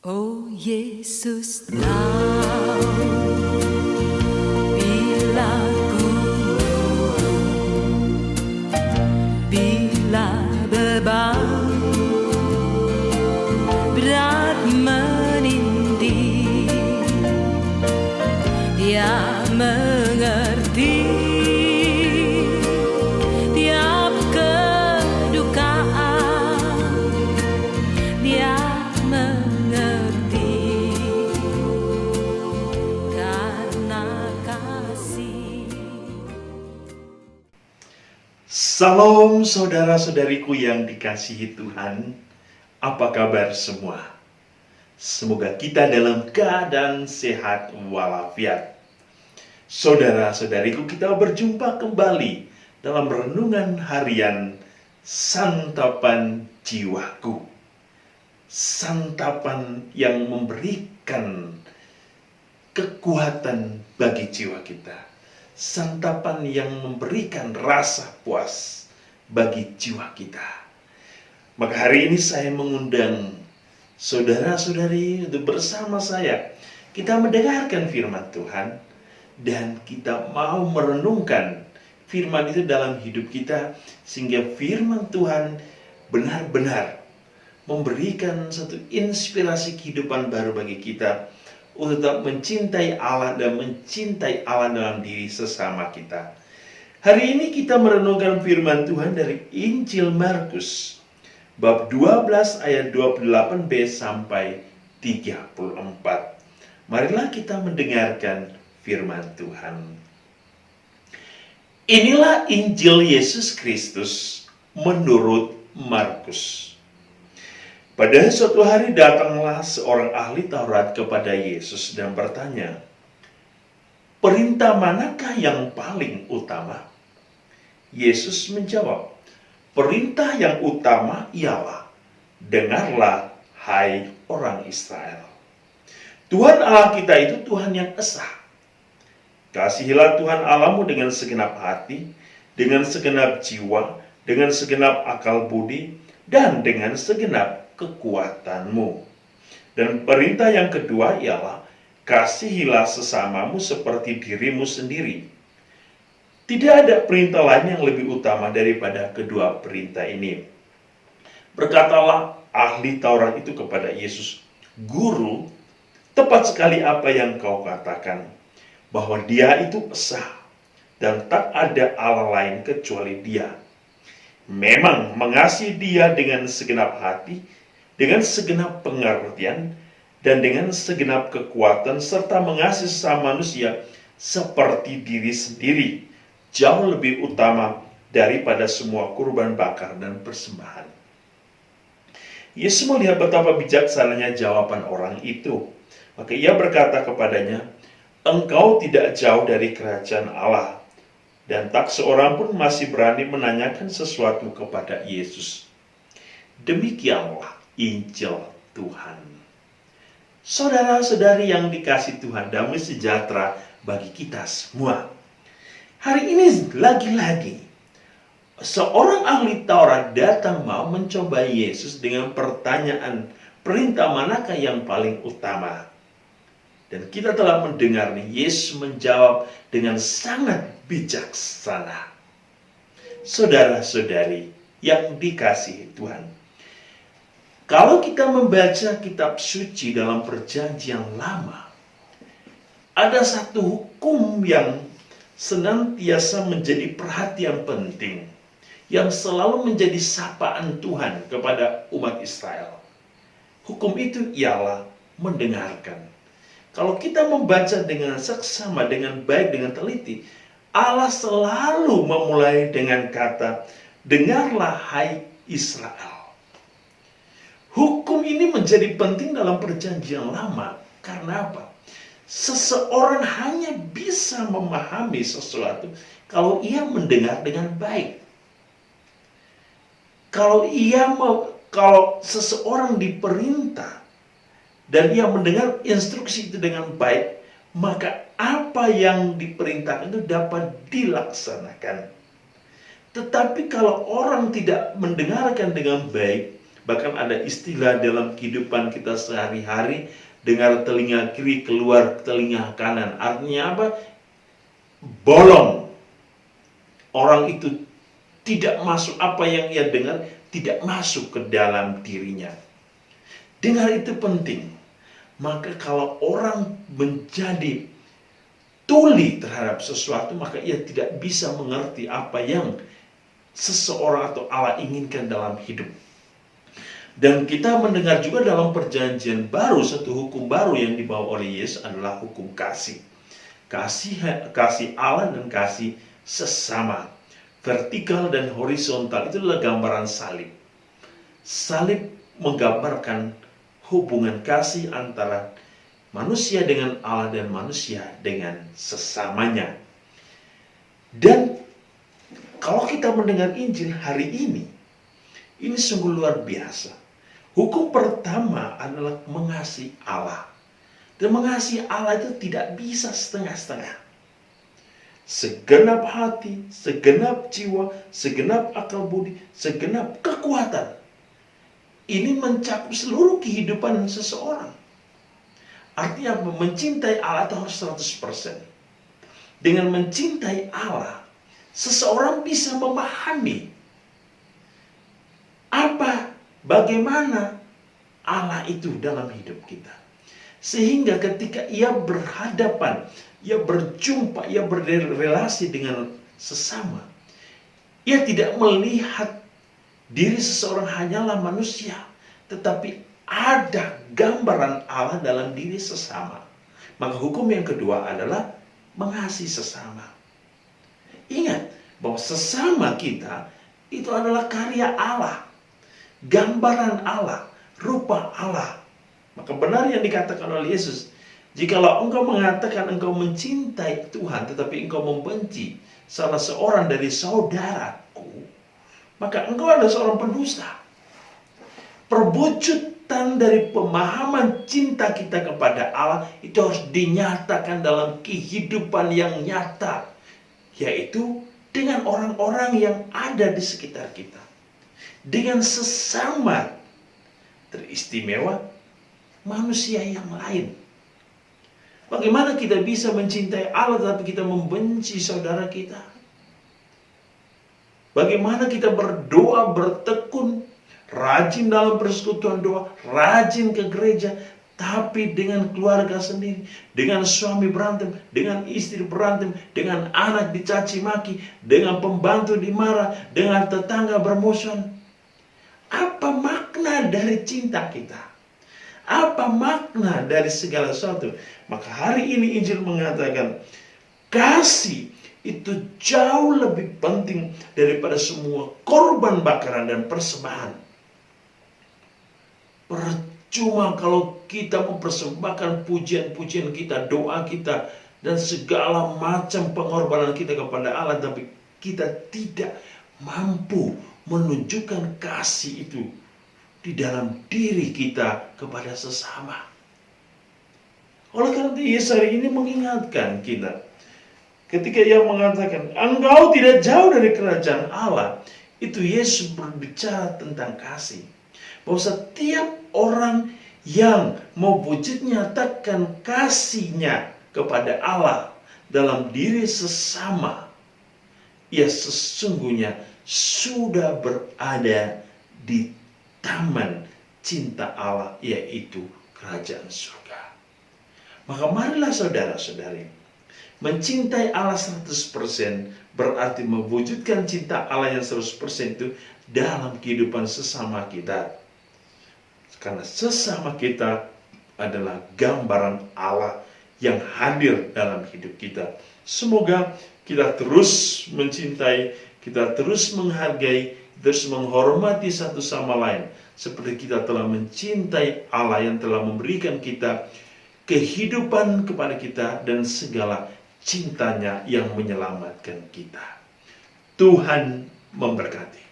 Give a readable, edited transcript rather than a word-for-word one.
Oh Yesus, tahu bila ku bila beban berat menindih, Dia mengerti tiap kedukaan, Dia mengerti karena kasih. Salam saudara-saudariku yang dikasihi Tuhan, apa kabar semua? Semoga kita dalam keadaan sehat walafiat. Saudara-saudariku, kita berjumpa kembali dalam renungan harian Santapan Jiwaku. Santapan yang memberikan kekuatan bagi jiwa kita. Santapan yang memberikan rasa puas bagi jiwa kita. Maka hari ini saya mengundang saudara-saudari untuk bersama saya kita mendengarkan firman Tuhan dan kita mau merenungkan firman itu dalam hidup kita sehingga firman Tuhan benar-benar memberikan satu inspirasi kehidupan baru bagi kita untuk tetap mencintai Allah dan mencintai Allah dalam diri sesama kita. Hari ini kita merenungkan firman Tuhan dari Injil Markus bab 12 ayat 28b sampai 34. Marilah kita mendengarkan firman Tuhan. Inilah Injil Yesus Kristus menurut Markus. Pada suatu hari datanglah seorang ahli Taurat kepada Yesus dan bertanya, "Perintah manakah yang paling utama?" Yesus menjawab, "Perintah yang utama ialah, dengarlah hai orang Israel. Tuhan Allah kita itu Tuhan yang esa. Kasihilah Tuhan Allahmu dengan segenap hati, dengan segenap jiwa, dengan segenap akal budi, dan dengan segenap kekuatanmu. Dan perintah yang kedua ialah, kasihilah sesamamu seperti dirimu sendiri. Tidak ada perintah lain yang lebih utama daripada kedua perintah ini." Berkatalah ahli Taurat itu kepada Yesus, "Guru, tepat sekali apa yang kau katakan, bahwa Dia itu esa dan tak ada Allah lain kecuali Dia. Memang mengasihi Dia dengan segenap hati, dengan segenap pengertian, dan dengan segenap kekuatan, serta mengasihi sesama manusia seperti diri sendiri, jauh lebih utama daripada semua kurban bakar dan persembahan." Yesus melihat betapa bijaksananya jawaban orang itu. Maka ia berkata kepadanya, "Engkau tidak jauh dari kerajaan Allah." Dan tak seorang pun masih berani menanyakan sesuatu kepada Yesus. Demikianlah Injil Tuhan. Saudara-saudari yang dikasihi Tuhan, damai sejahtera bagi kita semua. Hari ini lagi-lagi seorang ahli Taurat datang mau mencoba Yesus dengan pertanyaan, perintah manakah yang paling utama? Dan kita telah mendengar nih, Yesus menjawab dengan sangat bijaksana. Saudara-saudari yang dikasihi Tuhan, kalau kita membaca kitab suci dalam perjanjian lama, ada satu hukum yang senantiasa menjadi perhatian penting, yang selalu menjadi sapaan Tuhan kepada umat Israel. Hukum itu ialah mendengarkan. Kalau kita membaca dengan seksama, dengan baik, dengan teliti, Allah selalu memulai dengan kata, "Dengarlah hai Israel." Hukum ini menjadi penting dalam perjanjian lama. Karena apa? Seseorang hanya bisa memahami sesuatu kalau ia mendengar dengan baik. Kalau seseorang diperintah dan ia mendengar instruksi itu dengan baik, maka apa yang diperintahkan itu dapat dilaksanakan. Tetapi kalau orang tidak mendengarkan dengan baik, Bahkan ada istilah dalam kehidupan kita sehari-hari, dengar telinga kiri, keluar telinga kanan. Artinya apa? Bolong. Orang itu tidak masuk, apa yang ia dengar tidak masuk ke dalam dirinya. Dengar itu penting. Maka kalau orang menjadi tuli terhadap sesuatu, maka ia tidak bisa mengerti apa yang seseorang atau Allah inginkan dalam hidup. Dan kita mendengar juga dalam perjanjian baru, satu hukum baru yang dibawa oleh Yesus adalah hukum kasih. Kasih Allah dan kasih sesama. Vertikal dan horizontal itu adalah gambaran salib. Salib menggambarkan hubungan kasih antara manusia dengan Allah dan manusia dengan sesamanya. Dan kalau kita mendengar Injil hari ini sungguh luar biasa. Hukum pertama adalah mengasihi Allah. Dan mengasihi Allah itu tidak bisa setengah-setengah. Segenap hati, segenap jiwa, segenap akal budi, segenap kekuatan. Ini mencakup seluruh kehidupan seseorang. Artinya mencintai Allah itu harus 100%. Dengan mencintai Allah, seseorang bisa memahami bagaimana Allah itu dalam hidup kita. Sehingga ketika ia berhadapan, ia berjumpa, ia berrelasi dengan sesama, ia tidak melihat diri seseorang hanyalah manusia, tetapi ada gambaran Allah dalam diri sesama. Maka hukum yang kedua adalah mengasihi sesama. Ingat bahwa sesama kita itu adalah karya Allah, gambaran Allah, rupa Allah. Maka benar yang dikatakan oleh Yesus, jikalau engkau mengatakan engkau mencintai Tuhan, tetapi engkau membenci salah seorang dari saudaraku, maka engkau adalah seorang pendusta. Perwujudan dari pemahaman cinta kita kepada Allah itu harus dinyatakan dalam kehidupan yang nyata, yaitu dengan orang-orang yang ada di sekitar kita, dengan sesama teristimewa manusia yang lain. Bagaimana kita bisa mencintai Allah tetapi kita membenci saudara kita? Bagaimana kita berdoa, bertekun, rajin dalam persekutuan doa, rajin ke gereja, tapi dengan keluarga sendiri, dengan suami berantem, dengan istri berantem, dengan anak dicaci maki, dengan pembantu dimarah, dengan tetangga bermusuhan. Apa makna dari cinta kita? Apa makna dari segala sesuatu? Maka hari ini Injil mengatakan kasih itu jauh lebih penting daripada semua korban bakaran dan persembahan. Percuma kalau kita mempersembahkan pujian-pujian kita, doa kita, dan segala macam pengorbanan kita kepada Allah, tapi kita tidak mampu menunjukkan kasih itu di dalam diri kita kepada sesama. Oleh karena itu Yesus hari ini mengingatkan kita, ketika ia mengatakan engkau tidak jauh dari kerajaan Allah, itu Yesus berbicara tentang kasih. Bahwa setiap orang yang mau wujud nyatakan kasihnya kepada Allah dalam diri sesama, ia sesungguhnya sudah berada di taman cinta Allah, yaitu kerajaan surga. Maka marilah saudara-saudari, mencintai Allah 100% berarti mewujudkan cinta Allah yang 100% itu dalam kehidupan sesama kita. Karena sesama kita adalah gambaran Allah yang hadir dalam hidup kita. Semoga kita terus mencintai, kita terus menghargai, terus menghormati satu sama lain. Seperti kita telah mencintai Allah yang telah memberikan kita kehidupan kepada kita dan segala cintanya yang menyelamatkan kita. Tuhan memberkati.